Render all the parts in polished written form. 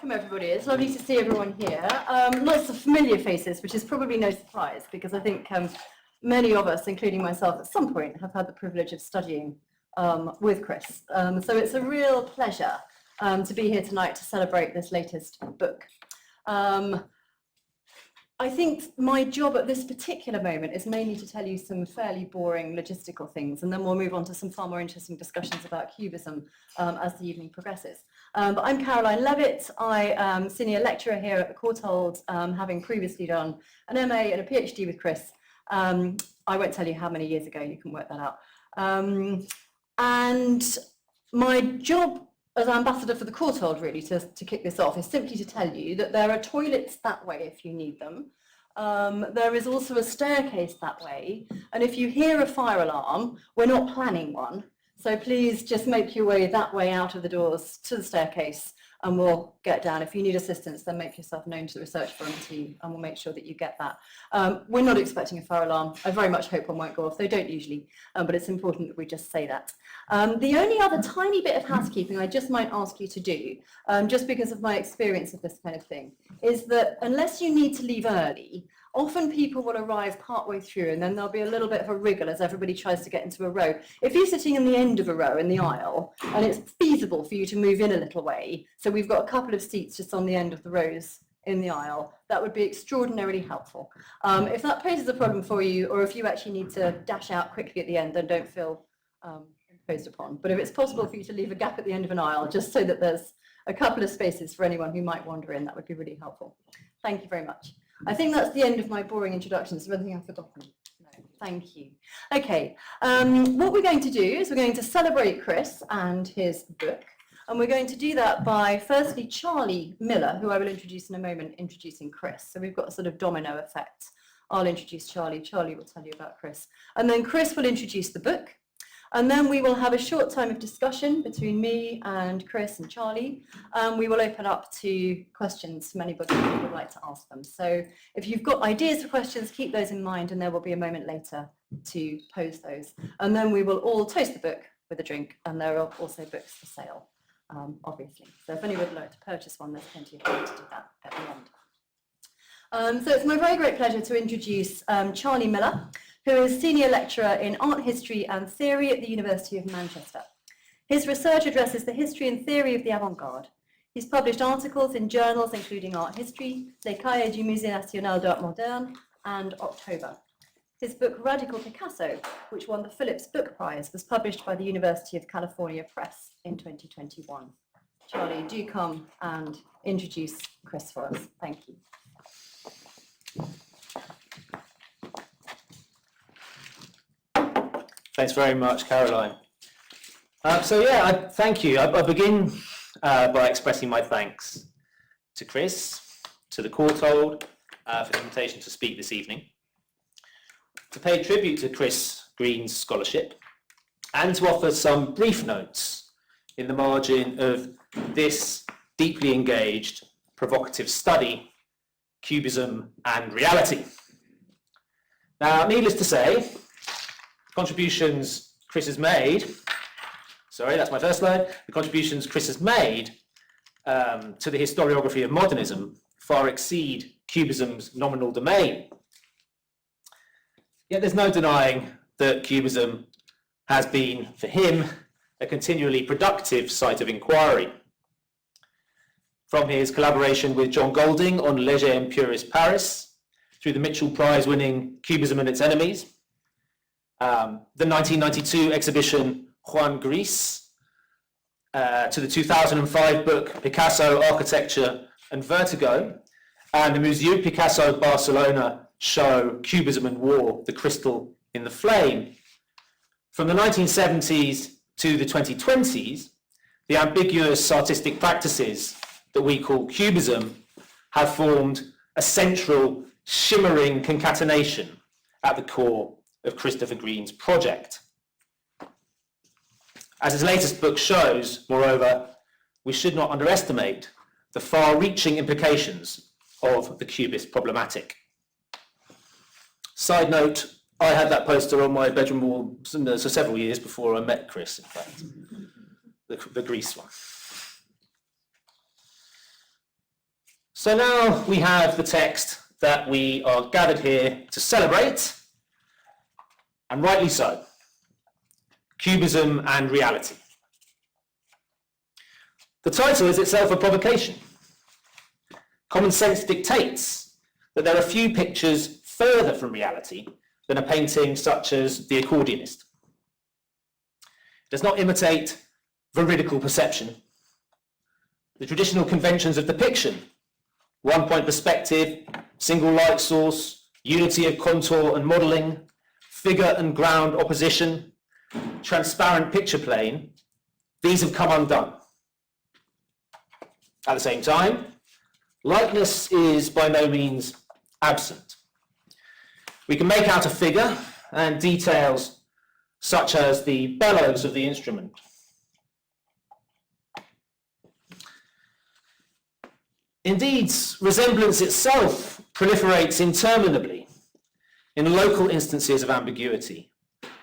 welcome everybody. It's lovely to see everyone here. Lots of familiar faces, which is probably no surprise because I think many of us, including myself at some point, have had the privilege of studying with Chris. So it's a real pleasure to be here tonight to celebrate this latest book. I think my job at this particular moment is mainly to tell you some fairly boring logistical things, and then we'll move on to some far more interesting discussions about Cubism as the evening progresses. But I'm Caroline Levitt. I am senior lecturer here at the Courtauld, having previously done an MA and a PhD with Chris. I won't tell you how many years ago, you can work that out. And my job as ambassador for the Courtauld, really, to kick this off, is simply to tell you that there are toilets that way if you need them. There is also a staircase that way, and if you hear a fire alarm, we're not planning one, so please just make your way that way out of the doors to the staircase and we'll get down. If you need assistance, then make yourself known to the research forum team and we'll make sure that you get that. We're not expecting a fire alarm. I very much hope one won't go off. They don't usually, but it's important that we just say that. The only other tiny bit of housekeeping I just might ask you to do, just because of my experience of this kind of thing, is that unless you need to leave early, often people will arrive partway through and then there'll be a little bit of a wriggle as everybody tries to get into a row. If you're sitting in the end of a row in the aisle and it's feasible for you to move in a little way, so we've got a couple of seats just on the end of the rows in the aisle, that would be extraordinarily helpful. If that poses a problem for you, or if you actually need to dash out quickly at the end, then don't feel imposed upon. But if it's possible for you to leave a gap at the end of an aisle, just so that there's a couple of spaces for anyone who might wander in, that would be really helpful. Thank you very much. I think that's the end of my boring introduction. Is there anything I've forgotten? No, thank you. Okay, what we're going to do is we're going to celebrate Chris and his book. And we're going to do that by, firstly, Charlie Miller, who I will introduce in a moment, introducing Chris. So we've got a sort of domino effect. I'll introduce Charlie. Charlie will tell you about Chris. And then Chris will introduce the book. And then we will have a short time of discussion between me and Chris and Charlie. We will open up to questions from anybody who would like to ask them. So if you've got ideas for questions, keep those in mind, and there will be a moment later to pose those. And then we will all toast the book with a drink, and there are also books for sale, obviously. So if anyone would like to purchase one, there's plenty of time to do that at the end. So it's my very great pleasure to introduce Charlie Miller, who is Senior Lecturer in Art History and Theory at the University of Manchester. His research addresses the history and theory of the avant-garde. He's published articles in journals including Art History, Les Cahiers du Musée National d'Art Moderne, and October. His book Radical Picasso, which won the Phillips Book Prize, was published by the University of California Press in 2021. Charlie, do come and introduce Chris for us. Thank you. Thanks very much, Caroline. Thank you. I begin by expressing my thanks to Chris, to the Courtauld for the invitation to speak this evening, to pay tribute to Chris Green's scholarship, and to offer some brief notes in the margin of this deeply engaged, provocative study, Cubism and Reality. Now, needless to say, contributions Chris has made, sorry, that's my first slide, the contributions Chris has made to the historiography of modernism far exceed Cubism's nominal domain. Yet there's no denying that Cubism has been, for him, a continually productive site of inquiry. From his collaboration with John Golding on Léger and Purist Paris, through the Mitchell Prize-winning Cubism and Its Enemies, the 1992 exhibition Juan Gris, to the 2005 book Picasso, Architecture and Vertigo, and the Museu Picasso Barcelona show Cubism and War, The Crystal in the Flame. From the 1970s to the 2020s, the ambiguous artistic practices that we call Cubism have formed a central, shimmering concatenation at the core of Christopher Green's project. As his latest book shows, moreover, we should not underestimate the far-reaching implications of the Cubist problematic. Side note, I had that poster on my bedroom wall for several years before I met Chris, in fact, the Greece one. So now we have the text that we are gathered here to celebrate, and rightly so. Cubism and Reality. The title is itself a provocation. Common sense dictates that there are few pictures further from reality than a painting such as The Accordionist. It does not imitate veridical perception. The traditional conventions of depiction, one-point perspective, single light source, unity of contour and modelling, figure and ground opposition, transparent picture plane, these have come undone. At the same time, likeness is by no means absent. We can make out a figure and details such as the bellows of the instrument. Indeed, resemblance itself proliferates interminably in local instances of ambiguity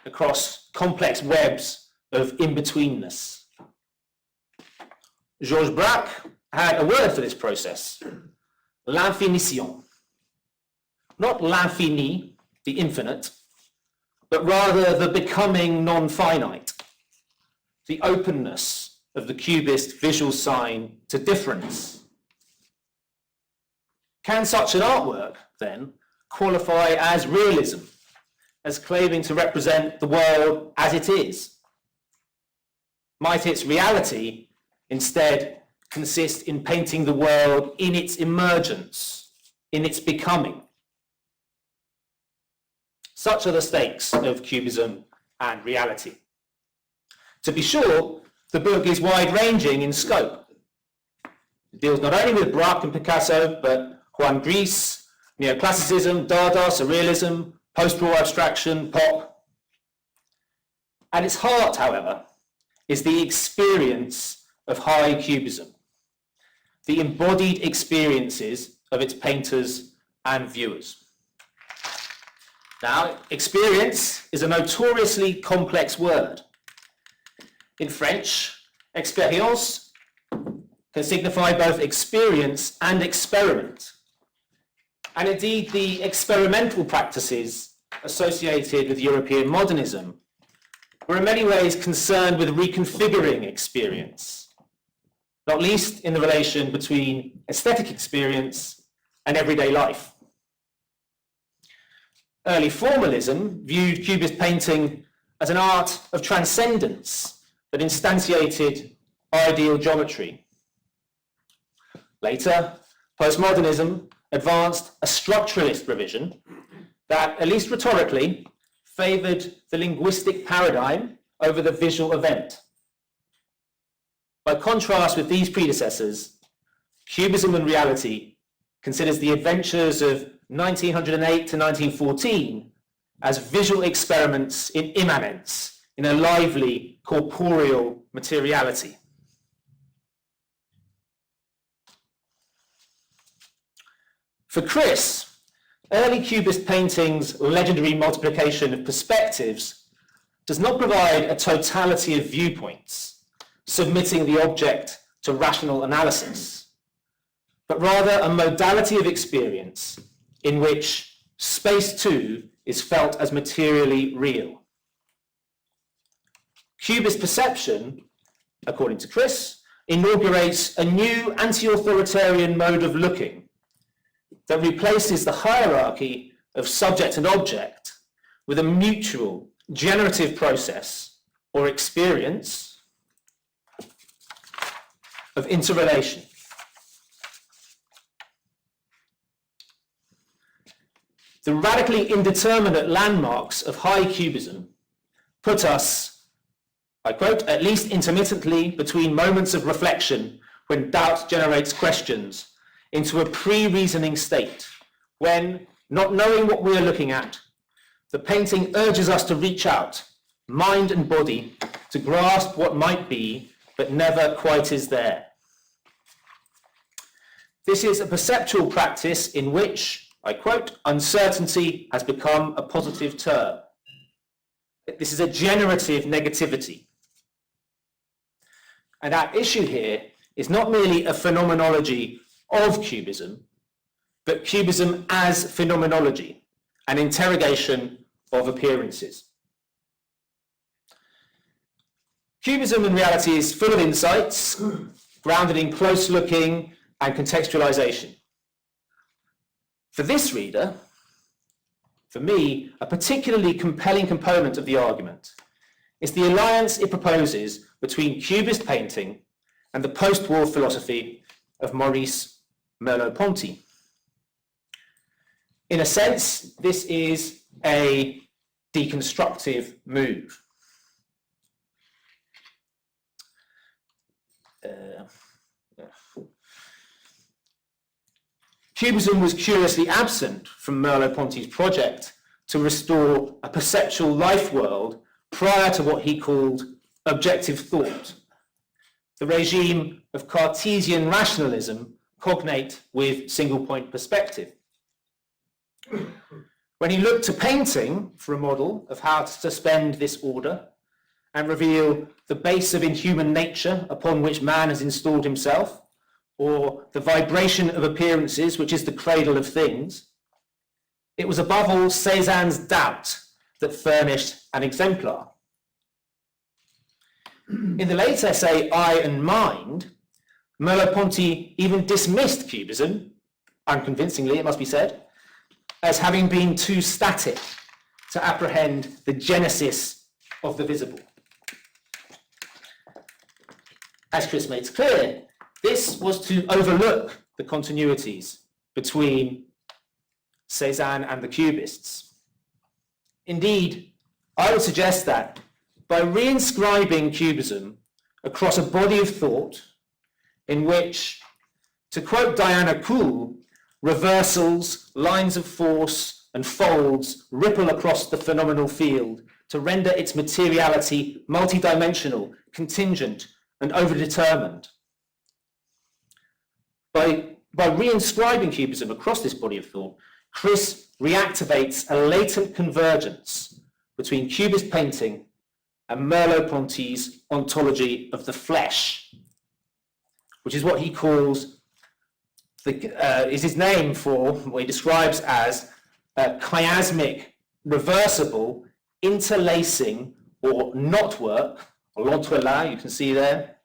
across complex webs of in-betweenness. Georges Braque had a word for this process, l'infinition. Not l'infini, the infinite, but rather the becoming non-finite, the openness of the Cubist visual sign to difference. Can such an artwork, then, qualify as realism, as claiming to represent the world as it is? Might its reality instead consist in painting the world in its emergence, in its becoming? Such are the stakes of Cubism and Reality. To be sure, the book is wide-ranging in scope. It deals not only with Braque and Picasso, but Juan Gris, neoclassicism, Dada, surrealism, post-war abstraction, pop. At its heart, however, is the experience of high Cubism, the embodied experiences of its painters and viewers. Now, experience is a notoriously complex word. In French, expérience can signify both experience and experiment. And indeed, the experimental practices associated with European modernism were in many ways concerned with reconfiguring experience, not least in the relation between aesthetic experience and everyday life. Early formalism viewed Cubist painting as an art of transcendence that instantiated ideal geometry. Later, postmodernism advanced a structuralist revision that, at least rhetorically, favoured the linguistic paradigm over the visual event. By contrast with these predecessors, Cubism and Reality considers the adventures of 1908 to 1914 as visual experiments in immanence, in a lively, corporeal materiality. For Chris, early Cubist painting's legendary multiplication of perspectives does not provide a totality of viewpoints, submitting the object to rational analysis, but rather a modality of experience in which space too is felt as materially real. Cubist perception, according to Chris, inaugurates a new anti-authoritarian mode of looking that replaces the hierarchy of subject and object with a mutual generative process or experience of interrelation. The radically indeterminate landmarks of high Cubism put us, I quote, at least intermittently between moments of reflection when doubt generates questions, into a pre-reasoning state when, not knowing what we are looking at, the painting urges us to reach out, mind and body, to grasp what might be, but never quite is there. This is a perceptual practice in which, I quote, uncertainty has become a positive term. This is a generative negativity. And our issue here is not merely a phenomenology of Cubism, but Cubism as phenomenology, an interrogation of appearances. Cubism and Reality is full of insights, grounded in close looking and contextualization. For this reader, for me, a particularly compelling component of the argument is the alliance it proposes between Cubist painting and the post-war philosophy of Maurice Merleau-Ponty. In a sense, this is a deconstructive move. Cubism was curiously absent from Merleau-Ponty's project to restore a perceptual life world prior to what he called objective thought, the regime of Cartesian rationalism cognate with single-point perspective. When he looked to painting for a model of how to suspend this order and reveal the base of inhuman nature upon which man has installed himself, or the vibration of appearances, which is the cradle of things, it was above all Cézanne's doubt that furnished an exemplar. In the late essay, I and Mind, Merleau-Ponty even dismissed Cubism, unconvincingly it must be said, as having been too static to apprehend the genesis of the visible. As Chris makes clear, this was to overlook the continuities between Cézanne and the Cubists. Indeed, I would suggest that by reinscribing Cubism across a body of thought in which, to quote Diana Kuhl, reversals, lines of force, and folds ripple across the phenomenal field to render its materiality multidimensional, contingent, and overdetermined. By reinscribing Cubism across this body of thought, Chris reactivates a latent convergence between Cubist painting and Merleau-Ponty's ontology of the flesh, which is what he calls, is his name for what he describes as a chiasmic, reversible, interlacing, or knotwork, or l'entrelac, you can see there,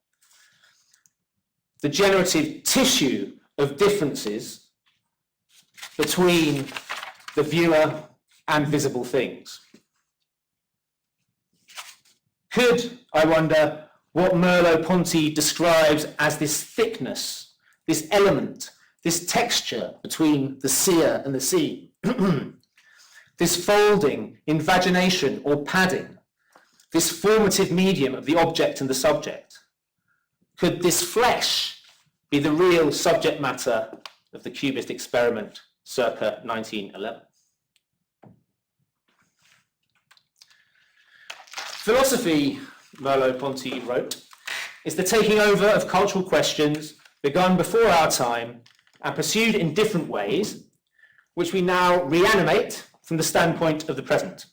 the generative tissue of differences between the viewer and visible things. Could, I wonder, what Merleau-Ponty describes as this thickness, this element, this texture between the seer and the seen, this folding, invagination or padding, this formative medium of the object and the subject, could this flesh be the real subject matter of the Cubist experiment circa 1911? Philosophy, Merleau-Ponty wrote, is the taking over of cultural questions begun before our time and pursued in different ways, which we now reanimate from the standpoint of the present.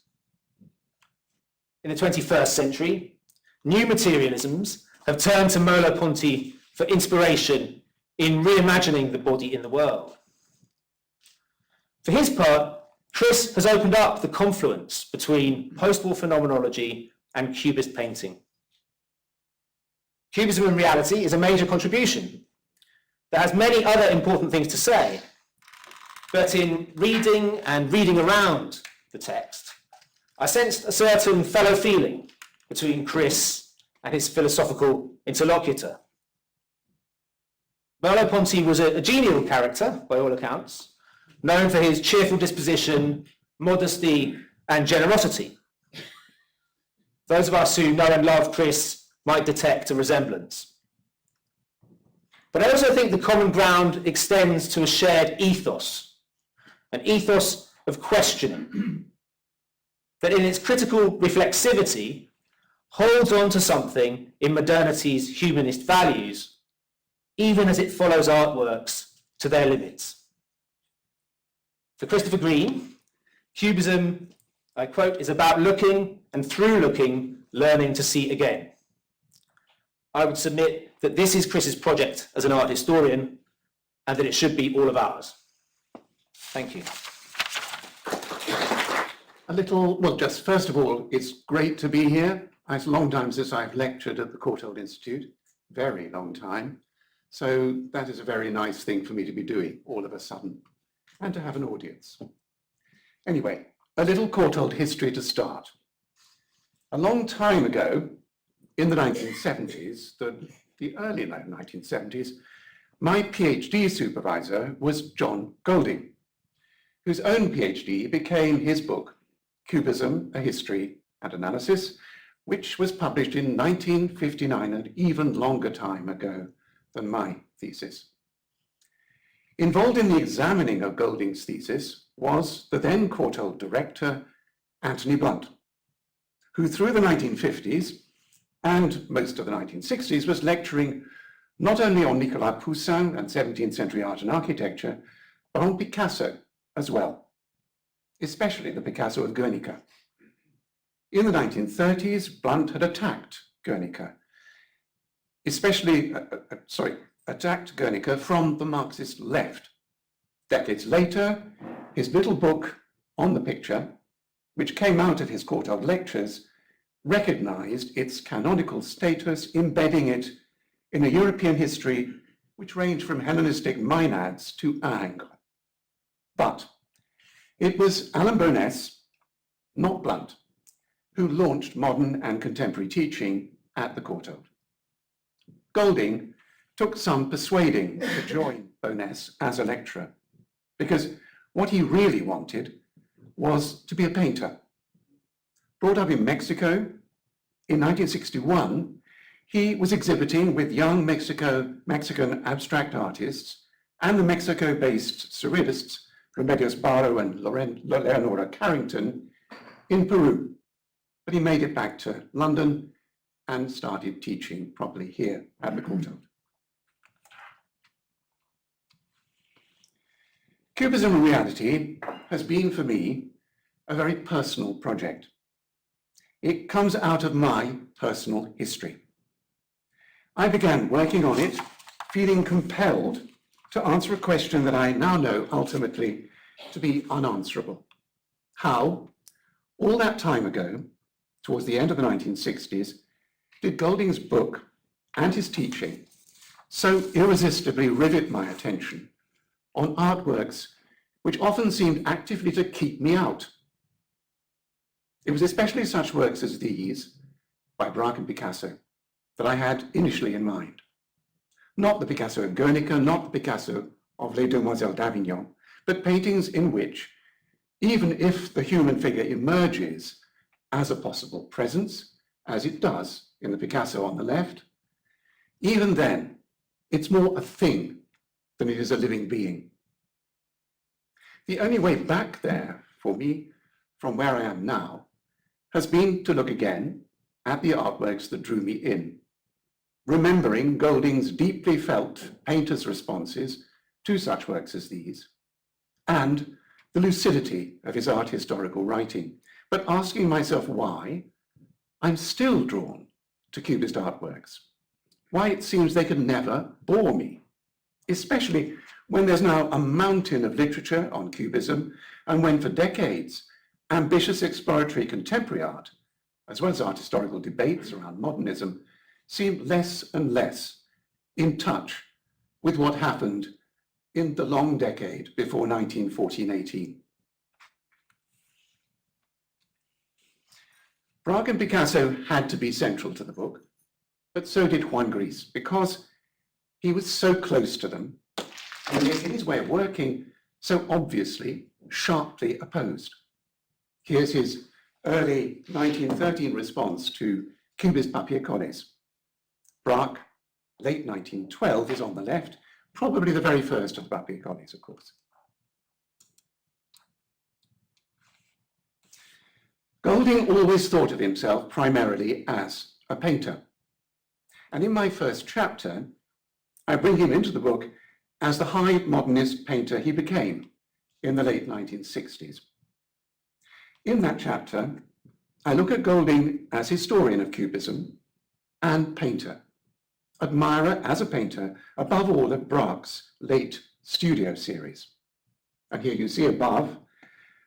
In the 21st century, new materialisms have turned to Merleau-Ponty for inspiration in reimagining the body in the world. For his part, Chris has opened up the confluence between post-war phenomenology and Cubist painting. Cubism and Reality is a major contribution that has many other important things to say, but in reading and reading around the text, I sensed a certain fellow feeling between Chris and his philosophical interlocutor. Merleau-Ponty was a genial character, by all accounts, known for his cheerful disposition, modesty, and generosity. Those of us who know and love Chris might detect a resemblance. But I also think the common ground extends to a shared ethos, an ethos of questioning, that in its critical reflexivity holds on to something in modernity's humanist values, even as it follows artworks to their limits. For Christopher Green, Cubism, I quote, is about looking and through looking, learning to see again. I would submit that this is Chris's project as an art historian, and that it should be all of ours. Thank you. Well, just first of all, it's great to be here. It's a long time since I've lectured at the Courtauld Institute, very long time. So that is a very nice thing for me to be doing all of a sudden, and to have an audience. Anyway, a little Courtauld history to start. A long time ago, in the 1970s, the early 1970s, my PhD supervisor was John Golding, whose own PhD became his book, Cubism, A History and Analysis, which was published in 1959, an even longer time ago than my thesis. Involved in the examining of Golding's thesis was the then Courtauld director, Anthony Blunt, who through the 1950s and most of the 1960s was lecturing not only on Nicolas Poussin and 17th century art and architecture, but on Picasso as well, especially the Picasso of Guernica. In the 1930s, Blunt had attacked Guernica, attacked Guernica from the Marxist left. Decades later, his little book on the picture, which came out of his Courtauld lectures, recognized its canonical status, embedding it in a European history which ranged from Hellenistic Maenads to Ingres. But it was Alain Bernès, not Blunt, who launched modern and contemporary teaching at the Courtauld. Golding took some persuading to join Bernès as a lecturer, because what he really wanted was to be a painter. Brought up in Mexico, in 1961, he was exhibiting with young Mexican abstract artists and the Mexico-based Surrealists, Remedios Barro and Leonora Carrington, in Peru. But he made it back to London and started teaching properly here at the Courtauld. Cubism and Reality has been for me a very personal project. It comes out of my personal history. I began working on it, feeling compelled to answer a question that I now know ultimately to be unanswerable. How, all that time ago, towards the end of the 1960s, did Golding's book and his teaching so irresistibly rivet my attention on artworks which often seemed actively to keep me out? It was especially such works as these, by Braque and Picasso, that I had initially in mind. Not the Picasso of Guernica, not the Picasso of Les Demoiselles d'Avignon, but paintings in which, even if the human figure emerges as a possible presence, as it does in the Picasso on the left, even then, it's more a thing than it is a living being. The only way back there, for me, from where I am now, has been to look again at the artworks that drew me in, remembering Golding's deeply felt painter's responses to such works as these, and the lucidity of his art historical writing, but asking myself why I'm still drawn to Cubist artworks, why it seems they could never bore me, especially when there's now a mountain of literature on Cubism, and when for decades, ambitious exploratory contemporary art, as well as art historical debates around modernism, seem less and less in touch with what happened in the long decade before 1914-18. Braque and Picasso had to be central to the book, but so did Juan Gris, because he was so close to them, and yet in his way of working, so obviously, sharply opposed. Here's his early 1913 response to Cubist papier-collés. Braque, late 1912, is on the left, probably the very first of the papier-collés, of course. Golding always thought of himself primarily as a painter. And in my first chapter, I bring him into the book as the high modernist painter he became in the late 1960s. In that chapter, I look at Golding as historian of Cubism and painter, admirer as a painter, above all, of Braque's late studio series. And here you see above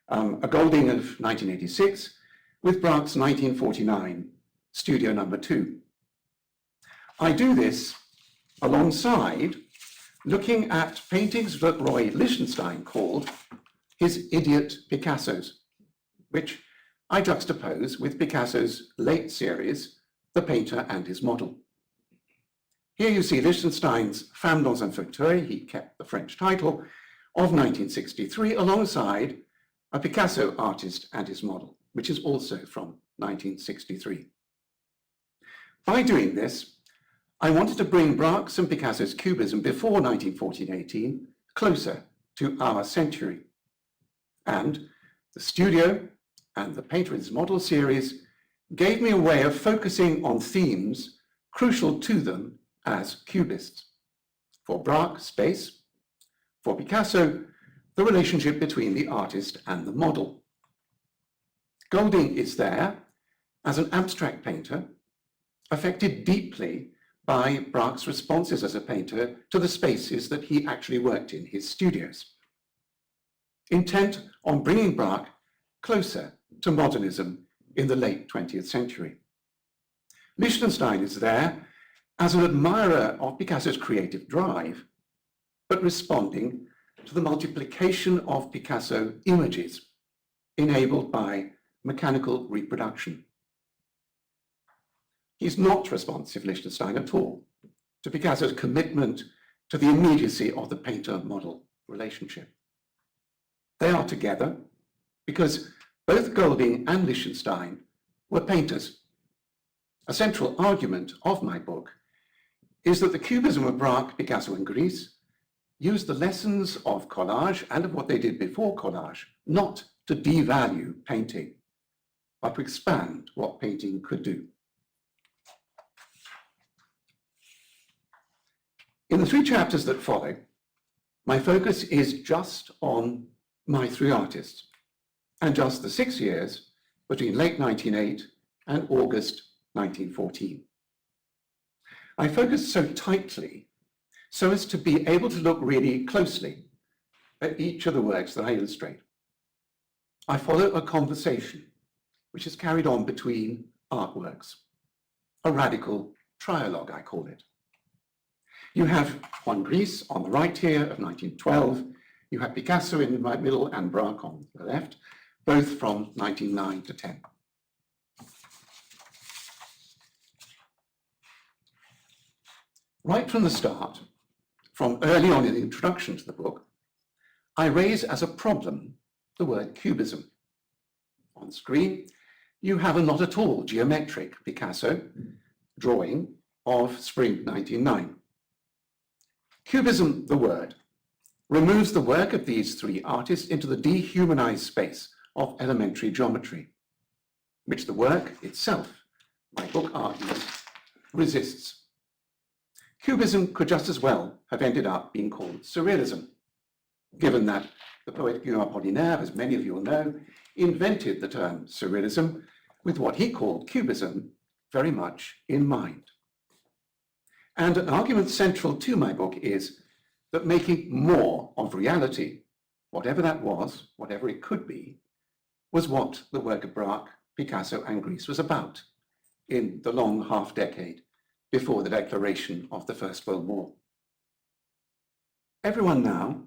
a Golding of 1986 with Braque's 1949 studio number 2. I do this alongside looking at paintings that Roy Lichtenstein called his idiot Picassos, which I juxtapose with Picasso's late series, The Painter and His Model. Here you see Lichtenstein's Femmes dans un fauteuil, he kept the French title, of 1963, alongside a Picasso Artist and His Model, which is also from 1963. By doing this, I wanted to bring Braque's and Picasso's Cubism before 1914-18 closer to our century. And the studio and the Painter and His Model series gave me a way of focusing on themes crucial to them as Cubists. For Braque, space. For Picasso, the relationship between the artist and the model. Golding is there as an abstract painter, affected deeply by Braque's responses as a painter to the spaces that he actually worked in, his studios, intent on bringing Braque closer to modernism in the late 20th century. Lichtenstein is there as an admirer of Picasso's creative drive, but responding to the multiplication of Picasso images enabled by mechanical reproduction. He's not responsive, Lichtenstein, at all to Picasso's commitment to the immediacy of the painter-model relationship. They are together because both Golding and Lichtenstein were painters. A central argument of my book is that the Cubism of Braque, Picasso, and Gris used the lessons of Collage and of what they did before Collage not to devalue painting, but to expand what painting could do. In the 3 chapters that follow, my focus is just on my 3 artists and just the 6 years between late 1908 and August 1914. I focus so tightly so as to be able to look really closely at each of the works that I illustrate. I follow a conversation which is carried on between artworks, a radical trialogue, I call it. You have Juan Gris on the right here of 1912. You have Picasso in the middle and Braque on the left, both from 1909 to 10. Right from the start, from early on in the introduction to the book, I raise as a problem the word cubism. On screen, you have a not at all geometric Picasso drawing of spring 1909. Cubism, the word, removes the work of these 3 artists into the dehumanized space of elementary geometry, which the work itself, my book argues, resists. Cubism could just as well have ended up being called Surrealism, given that the poet Guillaume Apollinaire, as many of you will know, invented the term Surrealism with what he called Cubism very much in mind. And an argument central to my book is that making more of reality, whatever that was, whatever it could be, was what the work of Braque, Picasso, and Gris was about in the long half-decade before the declaration of the First World War. Everyone now,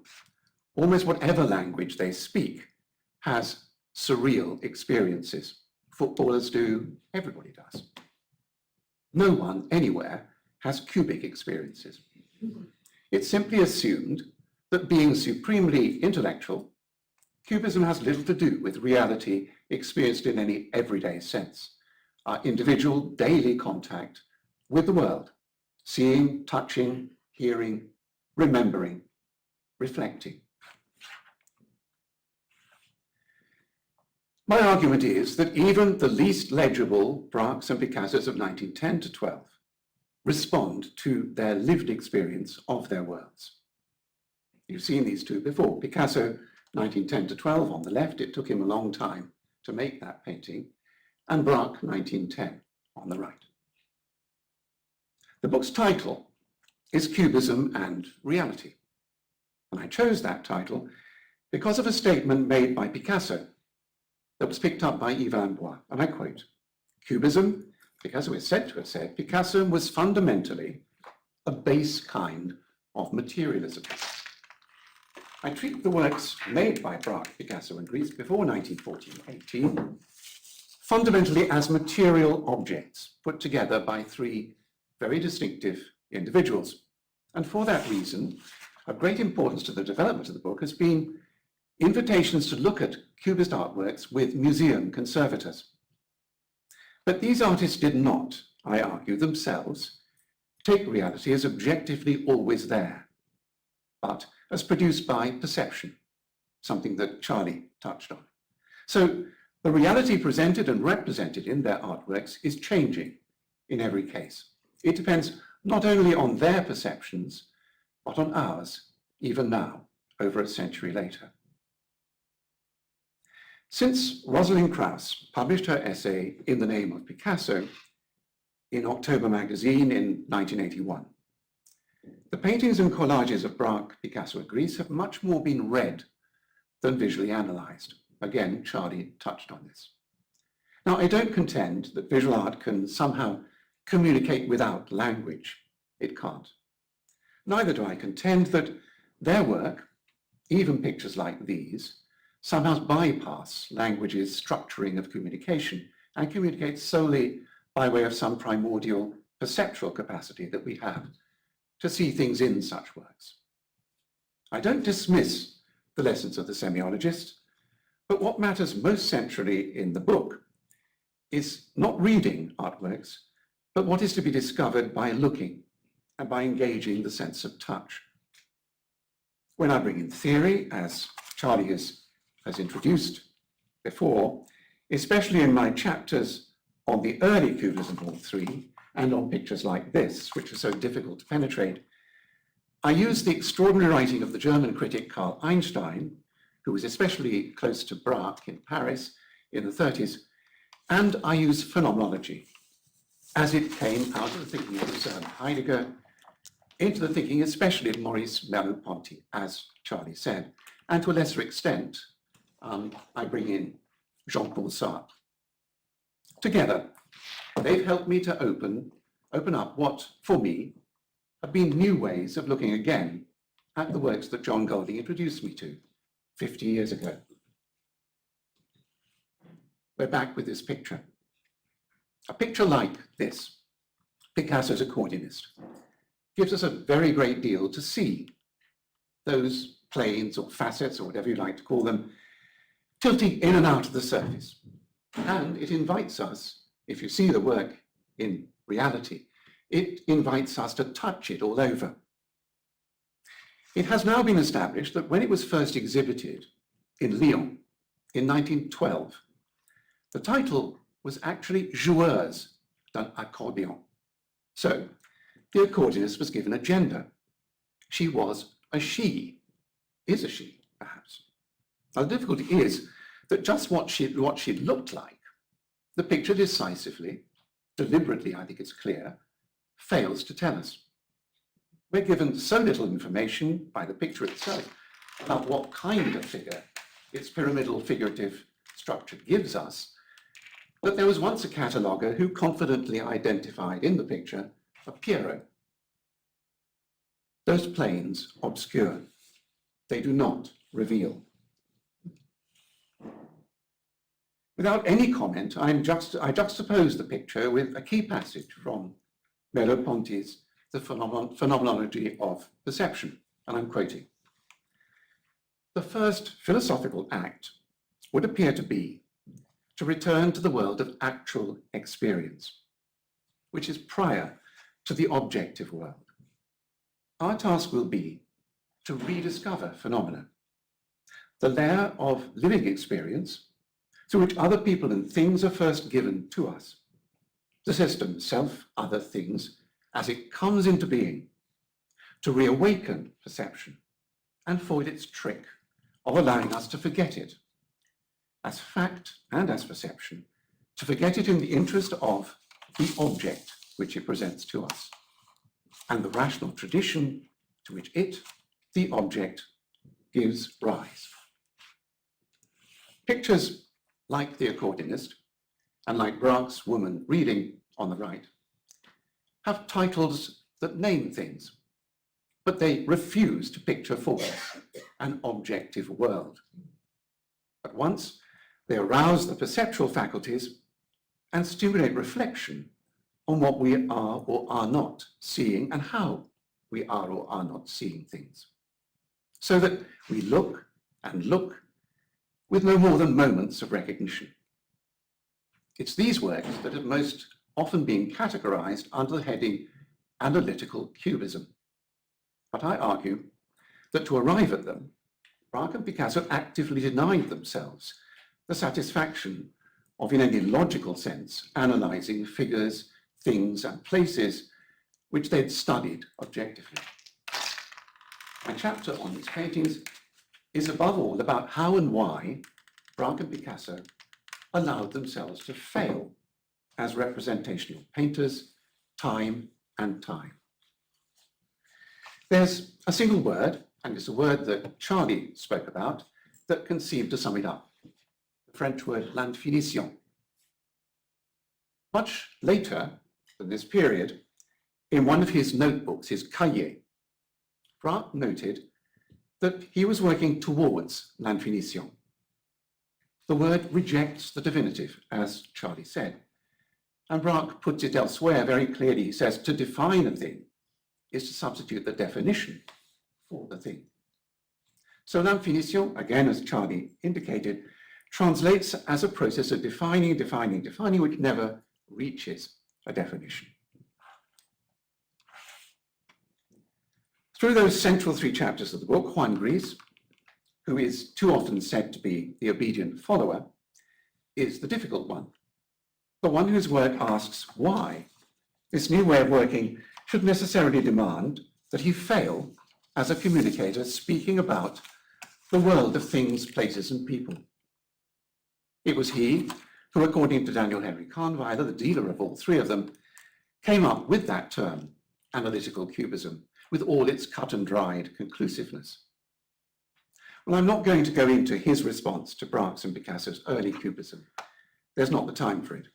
almost whatever language they speak, has surreal experiences. Footballers do, everybody does. No one anywhere has cubic experiences. It's simply assumed that being supremely intellectual, Cubism has little to do with reality experienced in any everyday sense. Our individual daily contact with the world, seeing, touching, hearing, remembering, reflecting. My argument is that even the least legible Braque's and Picasso's of 1910 to 12 respond to their lived experience of their worlds. You've seen these 2 before. Picasso, 1910 to 12 on the left, it took him a long time to make that painting, and Braque, 1910 on the right. The book's title is Cubism and Reality, and I chose that title because of a statement made by Picasso that was picked up by Yves Lambois, and I quote, "Cubism," Picasso is said to have said, "Picasso was fundamentally a base kind of materialism." I treat the works made by Braque, Picasso, and Greece before 1914-18 fundamentally as material objects put together by three very distinctive individuals. And for that reason, of great importance to the development of the book has been invitations to look at Cubist artworks with museum conservators. But these artists did not, I argue, themselves take reality as objectively always there, but as produced by perception, something that Charlie touched on. So the reality presented and represented in their artworks is changing in every case. It depends not only on their perceptions, but on ours, even now, over a century later. Since Rosalind Krauss published her essay In the Name of Picasso in October magazine in 1981, the paintings and collages of Braque, Picasso, and Greece have much more been read than visually analysed. Again, Charlie touched on this. Now, I don't contend that visual art can somehow communicate without language. It can't. Neither do I contend that their work, even pictures like these, somehow bypass language's structuring of communication and communicate solely by way of some primordial perceptual capacity that we have to see things in such works. I don't dismiss the lessons of the semiologist, but what matters most centrally in the book is not reading artworks, but what is to be discovered by looking and by engaging the sense of touch. When I bring in theory, as Charlie has introduced before, especially in my chapters on the early Cubism Hall 3 and on pictures like this, which are so difficult to penetrate, I use the extraordinary writing of the German critic Karl Einstein, who was especially close to Braque in Paris in the 30s, and I use phenomenology as it came out of the thinking of Søren Heidegger into the thinking especially of Maurice Merleau-Ponty, as Charlie said, and to a lesser extent, I bring in Jean-Paul Sartre. Together, they've helped me to open up what, for me, have been new ways of looking again at the works that John Golding introduced me to 50 years ago. We're back with this picture. A picture like this, Picasso's accordionist, gives us a very great deal to see. Those planes or facets or whatever you like to call them, tilting in and out of the surface. And it invites us, if you see the work in reality, it invites us to touch it all over. It has now been established that when it was first exhibited in Lyon in 1912, the title was actually Joueuse d'un accordéon. So the accordionist was given a gender. She was a she, is a she, perhaps. Now the difficulty is that just what she looked like, the picture decisively, deliberately, I think it's clear, fails to tell us. We're given so little information by the picture itself about what kind of figure its pyramidal figurative structure gives us, that there was once a cataloguer who confidently identified in the picture a Piero. Those planes obscure. They do not reveal. Without any comment, I juxtapose the picture with a key passage from Merleau-Ponty's The Phenomenology of Perception, and I'm quoting. The first philosophical act would appear to be to return to the world of actual experience, which is prior to the objective world. Our task will be to rediscover phenomena, the layer of living experience through which other people and things are first given to us, the system, self, other things, as it comes into being, to reawaken perception and foil its trick of allowing us to forget it, as fact and as perception, to forget it in the interest of the object which it presents to us, and the rational tradition to which it, the object, gives rise. Pictures like the accordionist and like Braque's woman reading on the right have titles that name things, but they refuse to picture for us an objective world. At once, they arouse the perceptual faculties and stimulate reflection on what we are or are not seeing and how we are or are not seeing things, so that we look and look with no more than moments of recognition. It's these works that have most often been categorized under the heading Analytical Cubism. But I argue that to arrive at them, Braque and Picasso actively denied themselves the satisfaction of, in any logical sense, analyzing figures, things, and places which they'd studied objectively. My chapter on these paintings is above all about how and why Braque and Picasso allowed themselves to fail as representational painters, time and time. There's a single word, and it's a word that Charlie spoke about, that can seem to sum it up. The French word l'infinition. Much later than this period, in one of his notebooks, his cahier, Braque noted that he was working towards l'infinition. The word rejects the definitive, as Charlie said. And Braque puts it elsewhere very clearly. He says, to define a thing is to substitute the definition for the thing. So l'infinition, again, as Charlie indicated, translates as a process of defining, which never reaches a definition. Through those central three chapters of the book, Juan Gris, who is too often said to be the obedient follower, is the difficult one. The one whose work asks why this new way of working should necessarily demand that he fail as a communicator speaking about the world of things, places, and people. It was he who, according to Daniel Henry Kahnweiler, the dealer of all three of them, came up with that term, analytical cubism, with all its cut and dried conclusiveness. Well, I'm not going to go into his response to Braque's and Picasso's early cubism. There's not the time for it.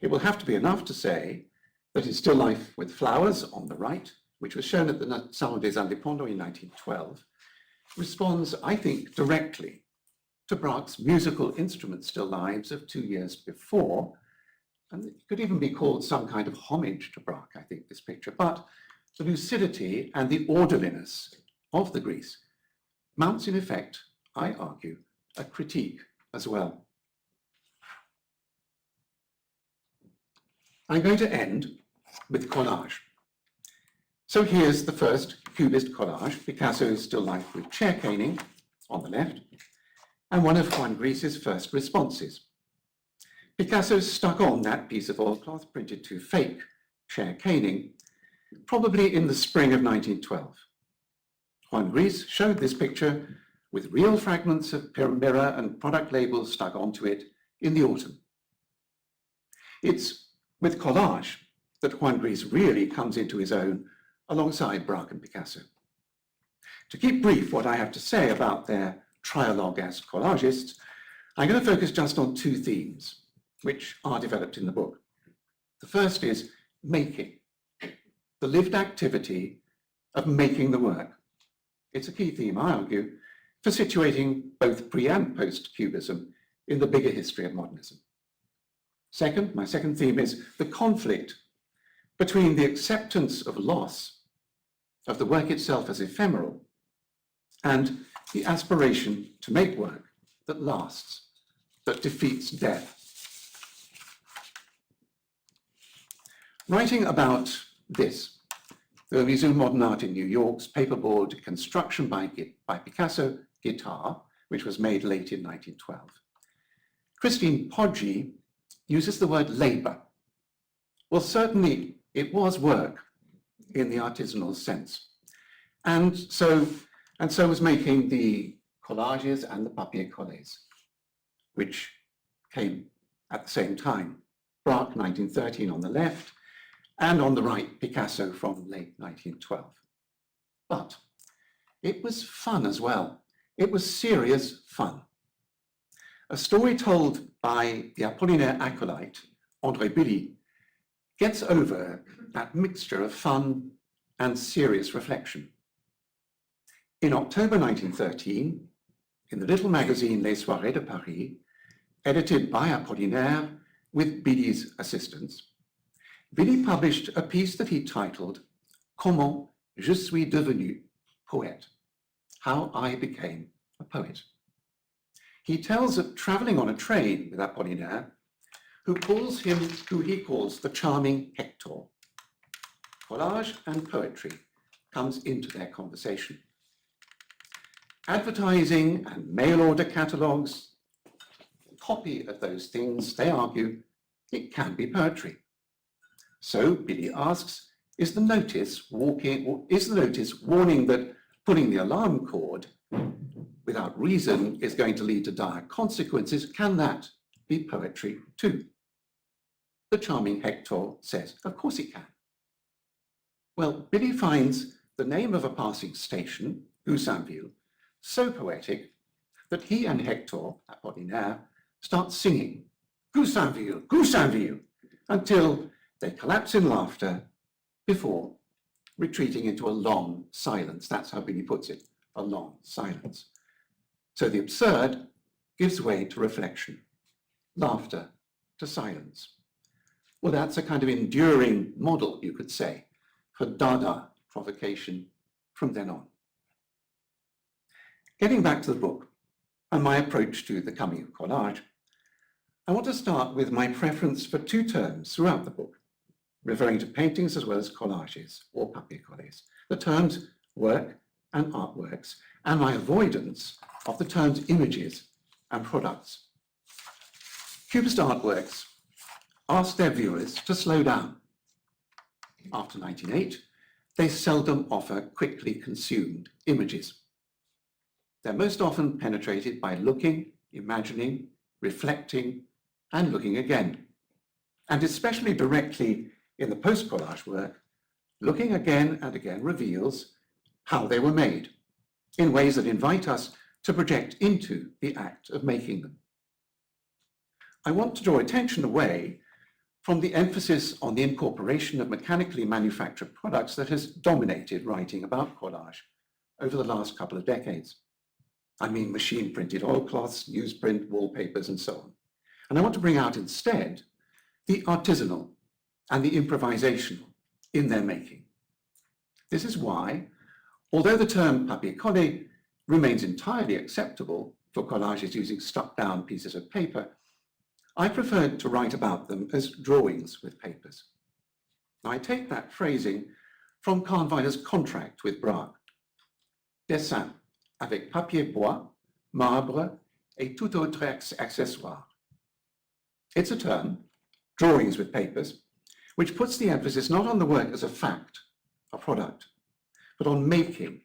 It will have to be enough to say that his still life with flowers on the right, which was shown at the Salon des Indépendants in 1912, responds, I think, directly to Braque's musical instrument still lives of 2 years before, and it could even be called some kind of homage to Braque, I think, this picture, but the lucidity and the orderliness of the Gris mounts, in effect, I argue, a critique as well. I'm going to end with collage. So here's the first Cubist collage, Picasso's still life with chair caning on the left, and one of Juan Gris's first responses. Picasso stuck on that piece of oilcloth printed to fake chair caning, probably in the spring of 1912. Juan Gris showed this picture with real fragments of mirror and product labels stuck onto it in the autumn. It's with collage that Juan Gris really comes into his own alongside Braque and Picasso. To keep brief what I have to say about their trialogue as collagists, I'm going to focus just on two themes, which are developed in the book. The first is making, the lived activity of making the work. It's a key theme, I argue, for situating both pre- and post-Cubism in the bigger history of modernism. Second, my second theme is the conflict between the acceptance of loss, of the work itself as ephemeral, and the aspiration to make work that lasts, that defeats death. Writing about this, the Musée of Modern Art in New York's paperboard construction by Picasso guitar, which was made late in 1912, Christine Poggi uses the word labor. Well, certainly it was work in the artisanal sense. And so was making the collages and the papier-collés, which came at the same time. Braque, 1913 on the left, and on the right, Picasso from late 1912. But it was fun as well. It was serious fun. A story told by the Apollinaire acolyte, André Bully, gets over that mixture of fun and serious reflection. In October 1913, in the little magazine Les Soirées de Paris, edited by Apollinaire with Bully's assistance, Bully published a piece that he titled Comment je suis devenu poète, How I Became a Poet. He tells of traveling on a train with Apollinaire, who he calls the charming Hector. Collage and poetry comes into their conversation. Advertising and mail order catalogues, copy of those things, they argue, it can be poetry. So Bully asks, is the notice warning that pulling the alarm cord without reason is going to lead to dire consequences, can that be poetry too? The charming Hector says, of course it can. Well, Bully finds the name of a passing station, Goussainville, so poetic that he and Hector, Apollinaire, start singing, Goussainville, Goussainville, until they collapse in laughter before retreating into a long silence. That's how Bully puts it, a long silence. So the absurd gives way to reflection, laughter to silence. Well, that's a kind of enduring model, you could say, for Dada provocation from then on. Getting back to the book and my approach to the coming of collage, I want to start with my preference for two terms throughout the book, referring to paintings as well as collages or papier-collés, the terms work and artworks, and my avoidance of the terms images and products. Cubist artworks ask their viewers to slow down. After 1908, they seldom offer quickly consumed images. They're most often penetrated by looking, imagining, reflecting, and looking again. And especially directly in the post-collage work, looking again and again reveals how they were made in ways that invite us to project into the act of making them. I want to draw attention away from the emphasis on the incorporation of mechanically manufactured products that has dominated writing about collage over the last couple of decades. I mean machine-printed oilcloths, newsprint, wallpapers, and so on. And I want to bring out instead the artisanal and the improvisational in their making. This is why, although the term papier-collé remains entirely acceptable for collages using stuck-down pieces of paper, I preferred to write about them as drawings with papers. Now, I take that phrasing from Kahnweiler's contract with Braque. Dessin avec papier bois, marbre et tout autre accessoire. It's a term, drawings with papers, which puts the emphasis not on the work as a fact, a product, but on making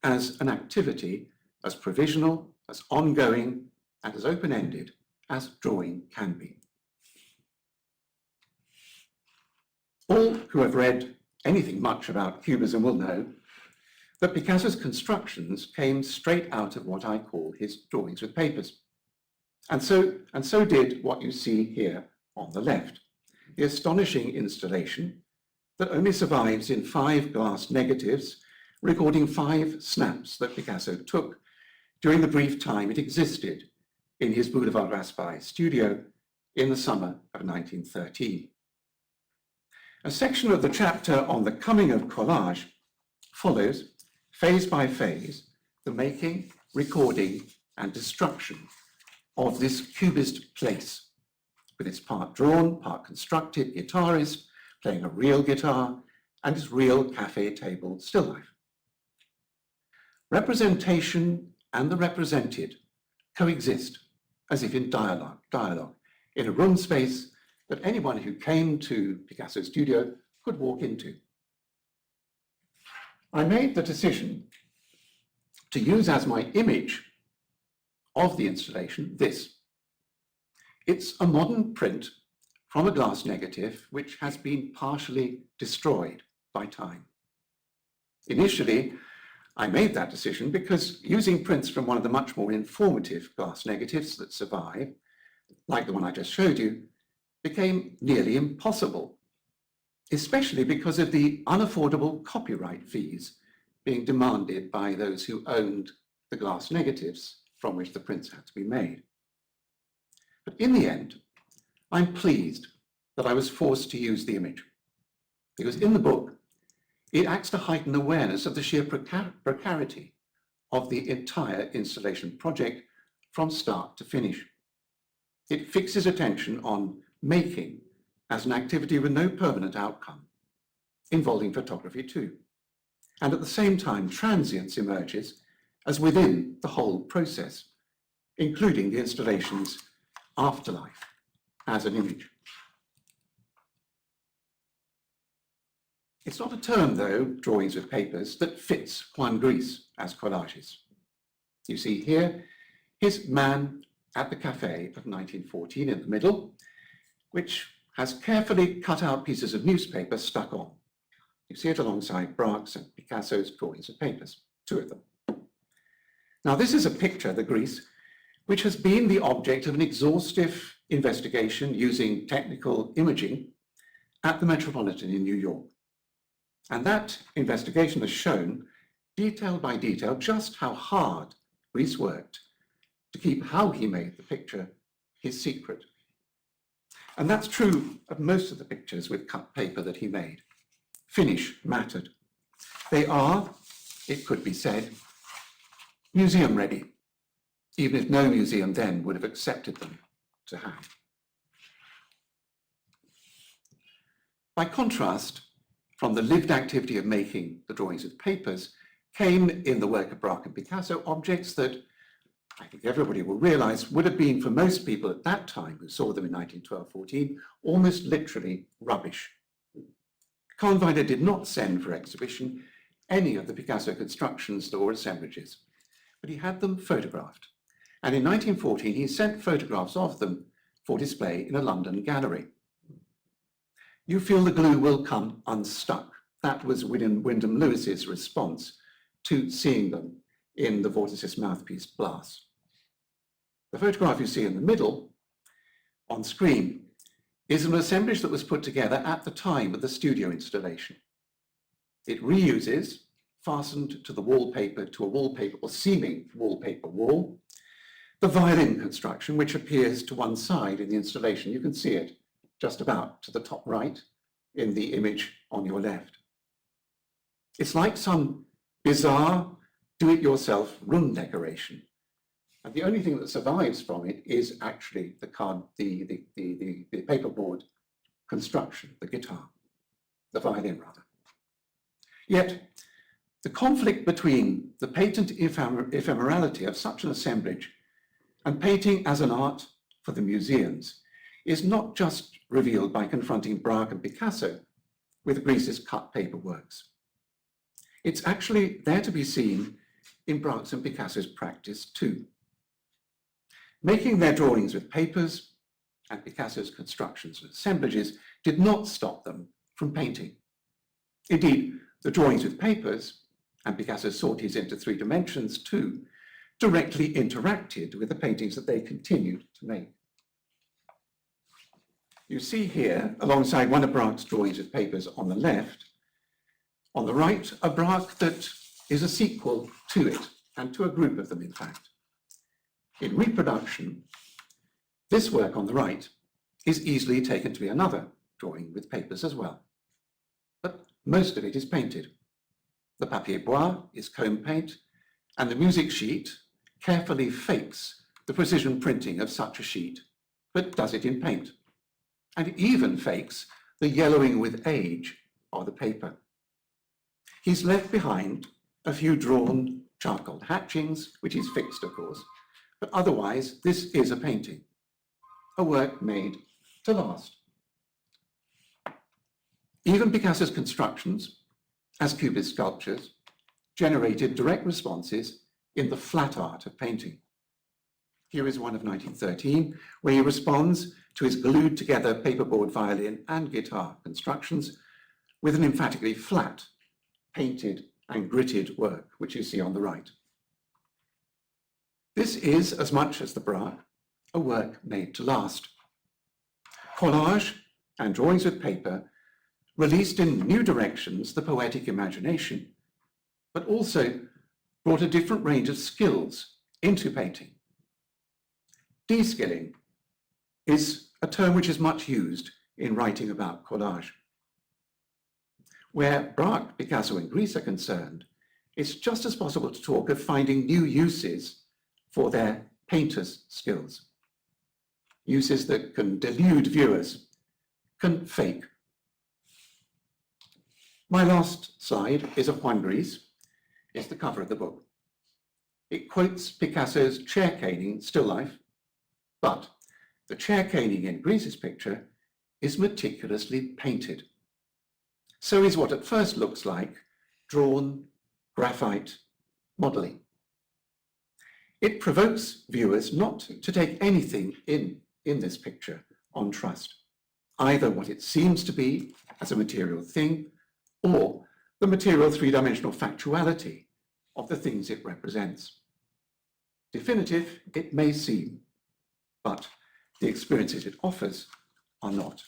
as an activity, as provisional, as ongoing, and as open-ended as drawing can be. All who have read anything much about Cubism will know that Picasso's constructions came straight out of what I call his drawings with papers. And so did what you see here on the left, the astonishing installation that only survives in 5 glass negatives, recording 5 snaps that Picasso took during the brief time it existed in his Boulevard Raspail studio in the summer of 1913. A section of the chapter on the coming of collage follows, phase by phase, the making, recording, and destruction of this Cubist place, with its part drawn, part constructed guitarist playing a real guitar and his real cafe table still life. Representation and the represented coexist as if in dialogue in a room space that anyone who came to Picasso's studio could walk into. I made the decision to use as my image of the installation this. It's a modern print from a glass negative which has been partially destroyed by time. Initially, I made that decision because using prints from one of the much more informative glass negatives that survive, like the one I just showed you, became nearly impossible, especially because of the unaffordable copyright fees being demanded by those who owned the glass negatives from which the prints had to be made. But in the end, I'm pleased that I was forced to use the image, because in the book, it acts to heighten awareness of the sheer precarity of the entire installation project from start to finish. It fixes attention on making as an activity with no permanent outcome, involving photography too. And at the same time, transience emerges as within the whole process, including the installation's afterlife as an image. It's not a term, though, drawings with papers, that fits Juan Gris as collages. You see here his Man at the Cafe of 1914 in the middle, which has carefully cut out pieces of newspaper stuck on. You see it alongside Braque's and Picasso's drawings of papers, two of them. Now, this is a picture, the Gris, which has been the object of an exhaustive investigation using technical imaging at the Metropolitan in New York. And that investigation has shown, detail by detail, just how hard Gris worked to keep how he made the picture his secret. And that's true of most of the pictures with cut paper that he made. Finish mattered. They are, it could be said, museum ready, even if no museum then would have accepted them to have. By contrast, from the lived activity of making the drawings with papers came in the work of Braque and Picasso objects that I think everybody will realize would have been for most people at that time who saw them in 1912-14 almost literally rubbish. Kahnweiler did not send for exhibition any of the Picasso constructions or assemblages, but he had them photographed. And in 1914, he sent photographs of them for display in a London gallery. You feel the glue will come unstuck. That was Wyndham Lewis's response to seeing them in the Vorticist mouthpiece glass. The photograph you see in the middle on screen is an assemblage that was put together at the time of the studio installation. It reuses, fastened to the wallpaper, to a wallpaper or seeming wallpaper wall, the violin construction, which appears to one side in the installation. You can see it just about to the top right in the image on your left. It's like some bizarre do-it-yourself room decoration. And the only thing that survives from it is actually the paperboard construction, the guitar, the violin rather. Yet the conflict between the patent ephemerality of such an assemblage and painting as an art for the museums is not just revealed by confronting Braque and Picasso with Gris's cut paper works. It's actually there to be seen in Braque's and Picasso's practice too. Making their drawings with papers and Picasso's constructions and assemblages did not stop them from painting. Indeed, the drawings with papers and Picasso's sorties into 3 dimensions too directly interacted with the paintings that they continued to make. You see here, alongside one of Braque's drawings with papers on the left, on the right, a Braque that is a sequel to it, and to a group of them, in fact. In reproduction, this work on the right is easily taken to be another drawing with papers as well. But most of it is painted. The papier bois is comb paint, and the music sheet carefully fakes the precision printing of such a sheet, but does it in paint. And even fakes the yellowing with age of the paper. He's left behind a few drawn charcoal hatchings, which is fixed, of course, but otherwise this is a painting, a work made to last. Even Picasso's constructions, as Cubist sculptures, generated direct responses in the flat art of painting. Here is one of 1913, where he responds to his glued together paperboard violin and guitar constructions with an emphatically flat, painted and gritted work, which you see on the right. This is, as much as the Braque, a work made to last. Collage and drawings with paper released in new directions the poetic imagination, but also brought a different range of skills into painting. De-skilling is a term which is much used in writing about collage. Where Braque, Picasso and Greece are concerned, it's just as possible to talk of finding new uses for their painters' skills. Uses that can delude viewers, can fake. My last slide is of Juan Gris. It's the cover of the book. It quotes Picasso's chair caning still life, but the chair caning in Gris's picture is meticulously painted. So is what at first looks like drawn graphite modeling. It provokes viewers not to take anything in this picture on trust, either what it seems to be as a material thing or the material three-dimensional factuality of the things it represents. Definitive it may seem, but the experiences it offers are not.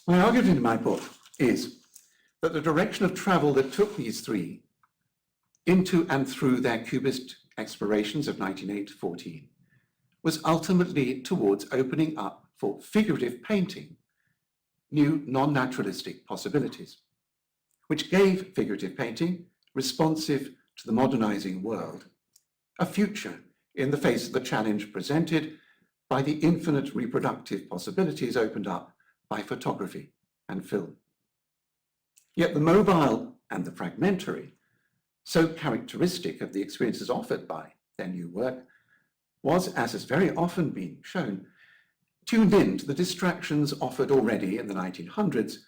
My argument in my book is that the direction of travel that took these three into and through their Cubist explorations of 1908 to 14 was ultimately towards opening up for figurative painting new non-naturalistic possibilities, which gave figurative painting, responsive to the modernizing world, a future in the face of the challenge presented by the infinite reproductive possibilities opened up by photography and film. Yet the mobile and the fragmentary, so characteristic of the experiences offered by their new work, was, as has very often been shown, tuned in to the distractions offered already in the 1900s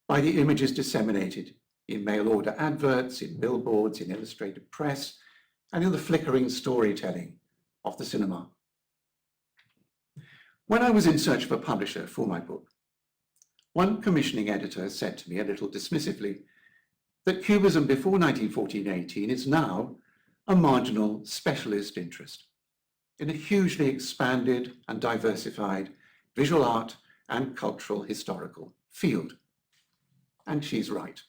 by the images disseminated in mail-order adverts, in billboards, in illustrated press, and in the flickering storytelling of the cinema. When I was in search of a publisher for my book, one commissioning editor said to me a little dismissively that Cubism before 1914-18 is now a marginal specialist interest in a hugely expanded and diversified visual art and cultural historical field. And she's right.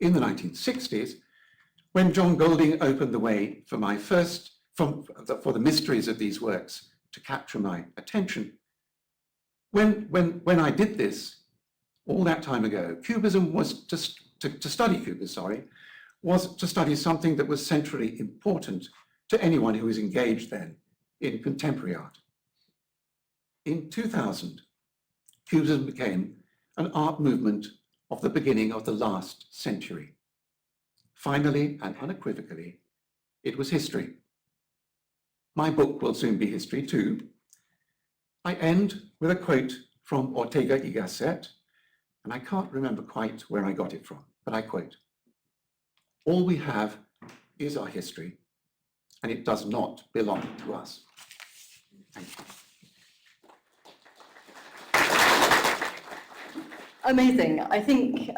In the 1960s, when John Golding opened the way for for the mysteries of these works to capture my attention, when I did this all that time ago, Cubism was to study Cubism, was to study something that was centrally important to anyone who was engaged then in contemporary art. In 2000, Cubism became an art movement of the beginning of the last century. Finally and unequivocally, it was history. My book will soon be history too. I end with a quote from Ortega y Gasset, and I can't remember quite where I got it from, but I quote, "All we have is our history, and it does not belong to us." Thank you. Amazing. I think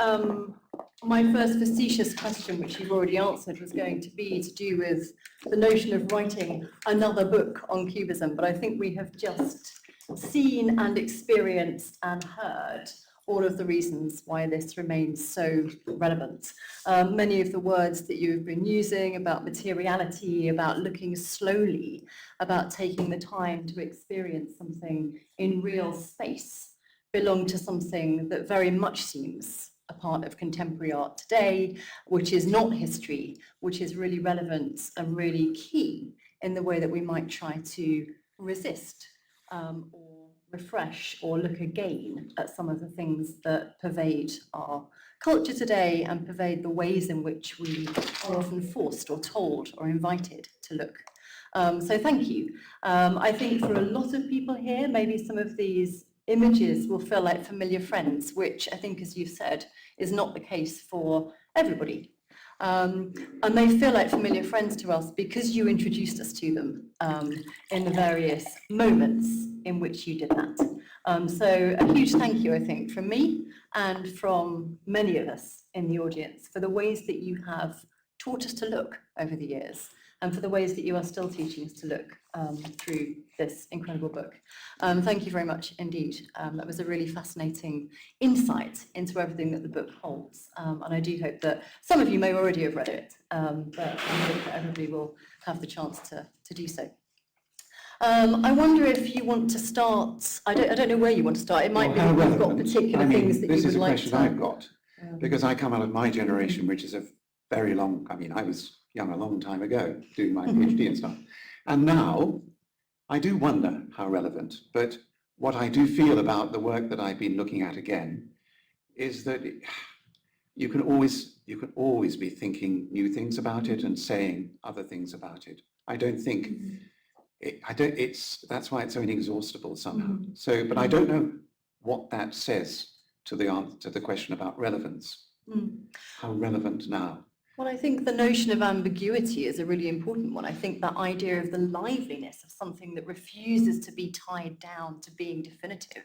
my first facetious question, which you've already answered, was going to be to do with the notion of writing another book on Cubism, but I think we have just seen and experienced and heard all of the reasons why this remains so relevant. Many of the words that you've been using about materiality, about looking slowly, about taking the time to experience something in real space, belong to something that very much seems a part of contemporary art today, which is not history, which is really relevant and really key in the way that we might try to resist or refresh or look again at some of the things that pervade our culture today and pervade the ways in which we are often forced or told or invited to look. So thank you. I think for a lot of people here, maybe some of these images will feel like familiar friends, which I think, as you said, is not the case for everybody. And they feel like familiar friends to us because you introduced us to them in the various moments in which you did that. So a huge thank you, I think, from me and from many of us in the audience for the ways that you have taught us to look over the years, and for the ways that you are still teaching us to look through this incredible book. Thank you very much indeed. That was a really fascinating insight into everything that the book holds. And I do hope that some of you may already have read it, but I hope that everybody will have the chance to do so. I wonder if you want to start, I don't know where you want to start. It might be that you've got particular things that you would like to... This is a question I've got, because I come out of my generation, which is a very long, I mean, I was young a long time ago, doing my PhD and stuff. And now, I do wonder how relevant, but what I do feel about the work that I've been looking at again is that you can always be thinking new things about it and saying other things about it. I don't think, that's why it's so inexhaustible somehow. So, but I don't know what that says to the answer to the question about relevance. How relevant now? Well, I think the notion of ambiguity is a really important one. I think that idea of the liveliness of something that refuses to be tied down to being definitive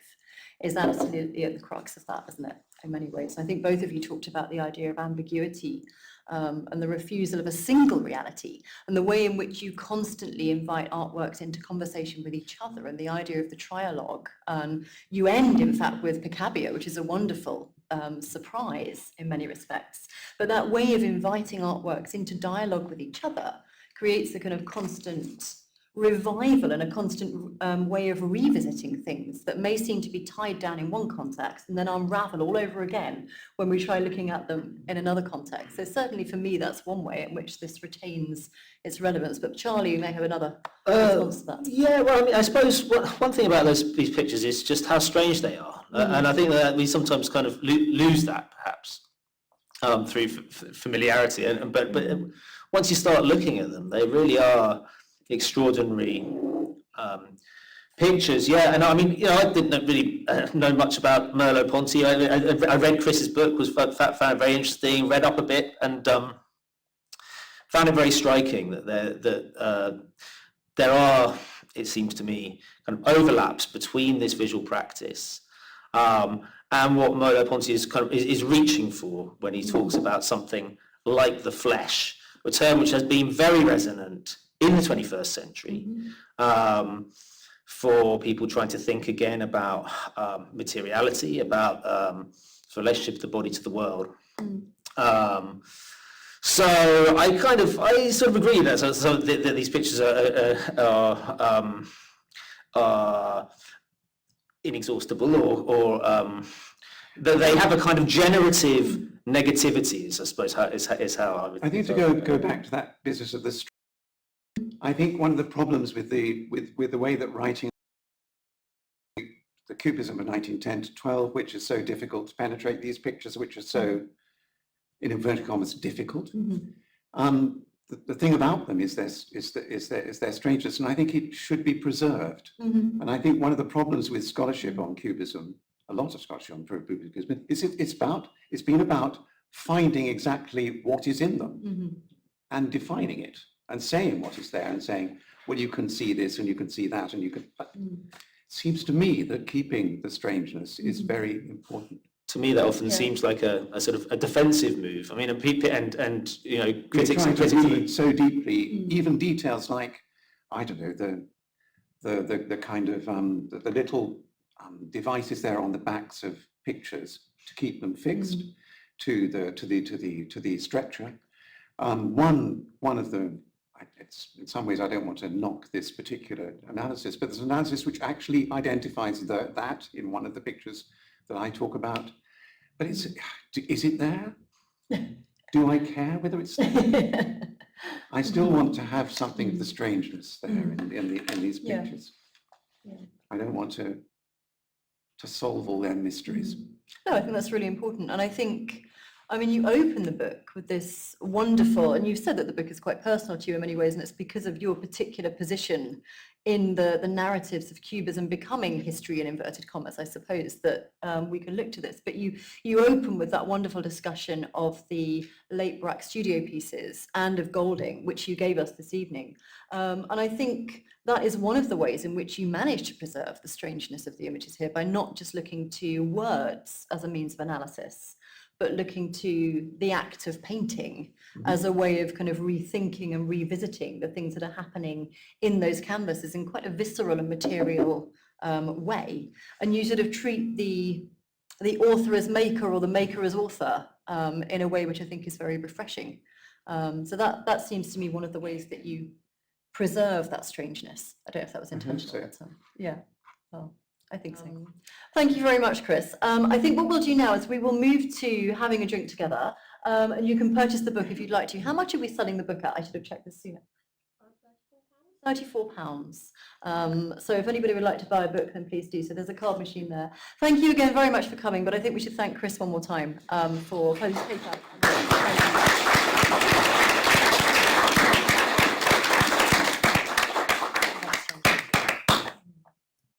is absolutely at the crux of that, isn't it, in many ways? I think both of you talked about the idea of ambiguity and the refusal of a single reality, and the way in which you constantly invite artworks into conversation with each other, and the idea of the trialogue. You end, in fact, with Picabia, which is a wonderful surprise in many respects. But that way of inviting artworks into dialogue with each other creates a kind of constant revival and a constant way of revisiting things that may seem to be tied down in one context and then unravel all over again when we try looking at them in another context. So certainly for me, that's one way in which this retains its relevance. But Charlie, you may have another response to that. Yeah, well, I mean, I suppose one thing about these pictures is just how strange they are. And I think that we sometimes kind of lose that, perhaps, through familiarity. But once you start looking at them, they really are extraordinary pictures. Yeah, and I mean, you know, I didn't really know much about Merleau-Ponty. I read Chris's book, found it very interesting, read up a bit, and found it very striking that there are, it seems to me, kind of overlaps between this visual practice and what Merleau-Ponty is reaching for when he talks about something like the flesh, a term which has been very resonant in the 21st century for people trying to think again about materiality, about the relationship of the body to the world. So I sort of agree that these pictures are inexhaustible, or that they have a kind of generative negativity, I suppose, is how I would. I think to go back to that business of the. I think one of the problems with the way that writing, the Cubism of 1910 to 12, which is so difficult to penetrate, these pictures which are so, in inverted commas, difficult. The thing about them is their strangeness, and I think it should be preserved. And I think one of the problems with scholarship on Cubism, a lot of scholarship on Cubism, is it's been about finding exactly what is in them and defining it and saying what is there and saying, well, you can see this and you can see that and you can. But it seems to me that keeping the strangeness is very important. To me, that often seems like a sort of a defensive move. I mean, and you know, critics and critics so deeply, even details like, I don't know, the kind of the little devices there on the backs of pictures to keep them fixed to the structure. One of the, in some ways, I don't want to knock this particular analysis, but there's an analysis which actually identifies that in one of the pictures that I talk about. But is it there? Do I care whether it's there? I still want to have something of the strangeness there in these pictures. I don't want to solve all their mysteries. No, I think that's really important. And I think I mean, you open the book with this wonderful, and you've said that the book is quite personal to you in many ways, and it's because of your particular position in the narratives of Cubism becoming history in inverted commas, I suppose, that we can look to this. But you open with that wonderful discussion of the late Braque studio pieces and of Golding, which you gave us this evening. And I think that is one of the ways in which you manage to preserve the strangeness of the images here by not just looking to words as a means of analysis, but looking to the act of painting as a way of kind of rethinking and revisiting the things that are happening in those canvases in quite a visceral and material way. And you sort of treat the author as maker or the maker as author in a way which I think is very refreshing. So that seems to me one of the ways that you preserve that strangeness. I don't know if that was intentional. But, yeah, well, I think so. Thank you very much, Chris. I think what we'll do now is we will move to having a drink together, and you can purchase the book if you'd like to. How much are we selling the book at? I should have checked this sooner. £34. So if anybody would like to buy a book, then please do so. There's a card machine there. Thank you again very much for coming, but I think we should thank Chris one more time for...